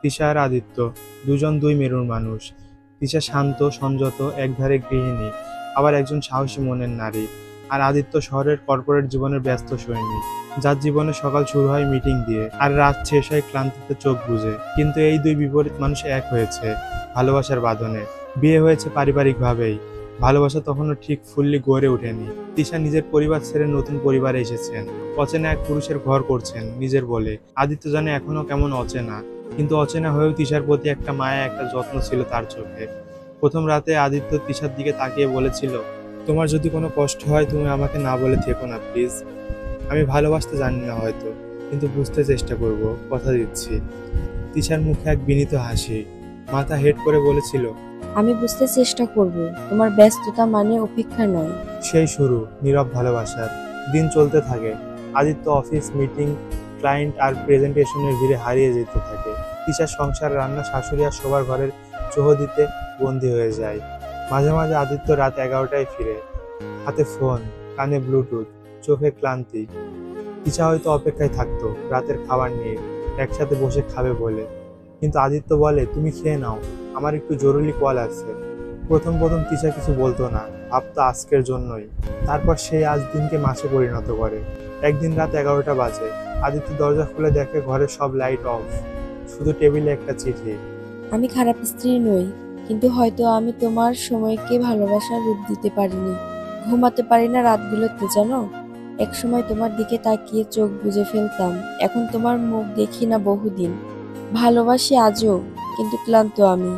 তিশা আর আদিত্য দুজন দুই মেরুর মানুষ। তিশা শান্ত সংযত একধারে গৃহিণী, আবার একজন সাহসী মনের নারী। আর আদিত্য শহরের কর্পোরেট জীবনের ব্যস্ত সৈনিক, যার জীবনে সকাল শুরু হয় মিটিং দিয়ে আর রাত শেষ হয় ক্লান্তিতে চোখ বুজে। কিন্তু এই দুই বিপরীত মানুষ এক হয়েছে ভালোবাসার বাঁধনে। বিয়ে হয়েছে পারিবারিকভাবেই, ভালোবাসা তখনও ঠিক ফুললি গড়ে ওঠেনি। তিশা নিজের পরিবার ছেড়ে নতুন পরিবারে এসেছেন, অচেনা এক পুরুষের ঘর করছেন নিজের বলে। আদিত্য জানে এখনো কেমন অচেনা, কিন্তু অচেনা হয়েও তিশার প্রতি একটা মায়া, একটা যত্ন ছিল তার চোখে। প্রথম রাতে আদিত্য তিশার দিকে তাকিয়ে বলেছিল, তোমার যদি কোনো কষ্ট হয় তুমি আমাকে না বলে থেকো না প্লিজ। আমি ভালোবাসতে জানি না হয়তো, কিন্তু বুঝতে চেষ্টা করব, কথা দিচ্ছি। তিশার মুখে এক বিনীত হাসি, মাথা হেট করে বলেছিল, আমি বুঝতে চেষ্টা করব। তোমার ব্যস্ততা মানে উপেক্ষা নয়। সেই শুরু নীরব ভালোবাসার। দিন চলতে থাকে। আদিত্য অফিস মিটিং, ক্লায়েন্ট আর প্রেজেন্টেশনের ভিড়ে হারিয়ে যেতে থাকে। তিশার সংসার, রান্না, শাশুড়ি আর সবার ঘরের চৌহদিতে বন্দী হয়ে যায়। মাঝে মাঝে আদিত্য রাত 11টায় ফিরে, হাতে ফোন, কানে ব্লুটুথ, চোখে ক্লান্তি। তিশা হয়তো অপেক্ষায় থাকতো রাতের খাবার নিয়ে, একসাথে বসে খাবে বলে। কিন্তু আদিত্য বলে, তুমি খেয়ে নাও, আমার একটু জরুরি কল আছে। প্রথম প্রথম তিশা কিছু বলতো না, ভাবতো আজকের জন্যই। তারপর সেই আজ দিনকে মাসে পরিণত করে। একদিন রাত 11টা বাজে, আদিত্য দরজা খুলে দেখে ঘরের সব লাইট অফ, শুধু টেবিলে একটা চিঠি। আমি খারাপ স্ত্রী নই, কিন্তু হয়তো আমি তোমার সময়কে ভালোবাসার রূপ দিতে পারিনি। ঘুমাতে পারি না রাতগুলোতে, জানো। এক সময় তোমার দিকে তাকিয়ে চোখ বুজে ফেলতাম, এখন তোমার মুখ দেখি না বহুদিন। ভালোবাসি আজও, কিন্তু ক্লান্ত আমি।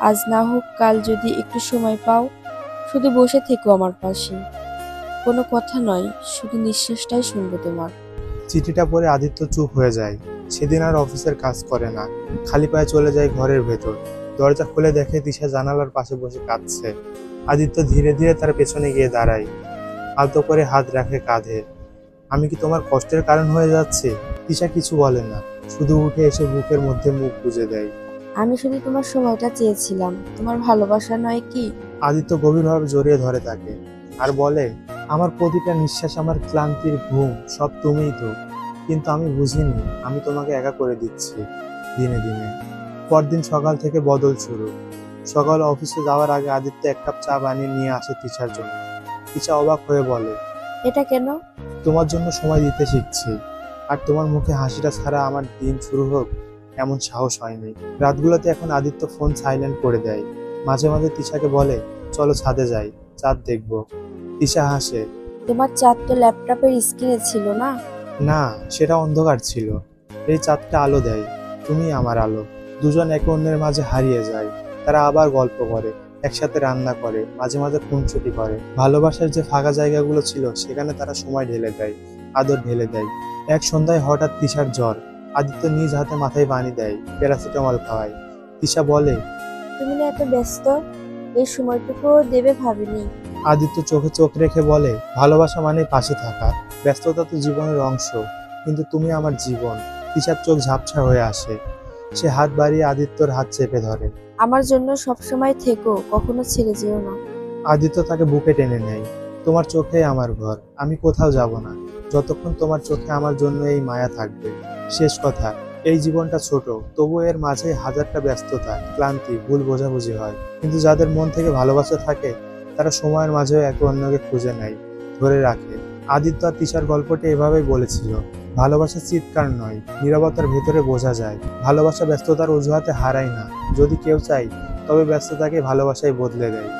আজ না হোক কাল যদি একটু সময় পাও, শুধু বসে থেকো আমার পাশে। কোনো কথা নয়, শুধু নিঃশ্বাসটাই শুনবো তোমার। চিঠিটা পড়ে আদিত্য চুপ হয়ে যায়। সেদিন আর অফিসের কাজ করে না, খালি পায়ে চলে যায় ঘরের ভেতর। দরজা খুলে দেখে তিশা জানালার পাশে বসে কাঁদছে। আদিত্য ধীরে ধীরে তার পেছনে গিয়ে দাঁড়ায়, আলতো করে হাত রাখে কাঁধে। আমি কি তোমার কষ্টের কারণ হয়ে যাচ্ছে? তিশা কিছু বলে না, শুধু উঠে এসে বুকের মধ্যে মুখ গুজে দেয়। আমি শুধু তোমার সময়টা চেয়েছিলাম, তোমার ভালোবাসা নয় কি? আদিত্য গভীরভাবে জড়িয়ে ধরে তাকে আর বলে, আমার প্রতিটা নিঃশ্বাস, আমার ক্লান্তির ঘুম সব তুমিই তো। কিন্তু আমি বুঝিনি আমি তোমাকে একা করে দিচ্ছি দিনে দিনে। পরদিন সকাল থেকে বদল শুরু। সকাল অফিসে যাওয়ার আগে আদিত্য এক কাপ চা বানিয়ে নিয়ে আসে তিশার জন্য। তিশা অবাক হয়ে বলে, এটা কেন? তোমার জন্য সময় দিতে শিখছি, আর তোমার মুখে হাসিটা ছাড়া আমার দিন শুরু হোক এমন সাহস হয়নি। রাতগুলোতে এখন আদিত্য ফোন সাইলেন্ট করে দেয়। মাঝে মাঝে তিশাকে বলে, চলো ছাদে যাই, চাঁদ দেখবো। তিশা হাসে, তোমার চাঁদ তো ল্যাপটপের স্ক্রিনে ছিল না। না, সেটা অন্ধকার ছিল, এই চাঁদটা আলো দেয়, তুমি আমার আলো। দুজন একে অন্যের মাঝে হারিয়ে যায়। তারা আবার গল্প করে, একসাথে রান্না করে, মাঝে মাঝে খুনসুটি করে। ভালোবাসার যে ফাঁকা জায়গাগুলো ছিল সেখানে তারা সময় ঢেলে দেয়, আদর ঢেলে দেয়। এক সন্ধ্যায় হঠাৎ তিশার জ্বর। আদিত্য নিজ হাতে মাথায় পানি দেয়, প্যারাসিটামল খাওয়ায়। তিশা বলে, তুমি না এত ব্যস্ত, এই সময়টুকু দেবে ভাবিনি। আদিত্য চোখে চোখ রেখে বলে, ভালোবাসা মানে পাশে থাকা, ব্যস্ততা তো জীবনের অংশ, কিন্তু তুমি আমার জীবন। তিশার চোখ ঝাপসা হয়ে আসে। সে হাত বাড়িয়ে আদিত্যর হাত চেপে ধরে। আমার জন্য সবসময় থেকো, কখনো ছেড়ে যেও না। আদিত্য তাকে বুকে টেনে নেয়। তোমার চোখে আমার ঘর, আমি কোথাও যাব না যতক্ষণ তোমার চোখে আমার জন্য এই মায়া থাকবে। শেষ কথা, এই জীবনটা ছোট, তবু এর মাঝে হাজারটা ব্যস্ততা, ক্লান্তি, ভুল বোঝাবুঝি হয়। কিন্তু যাদের মন থেকে ভালোবাসা থাকে, তারা সময়ের মাঝেও একে অন্যকে খুঁজে নেয়, ধরে রাখে। আদিত্য আর তিশার গল্পটি এভাবেই বলেছিল, ভালোবাসা চিৎকার নয়, নীরবতার ভেতরে বোঝা যায়। ভালোবাসা ব্যস্ততার অজুহাতে হারায় না, যদি কেউ চায় তবে ব্যস্ততাকে ভালোবাসায় বদলে দেয়।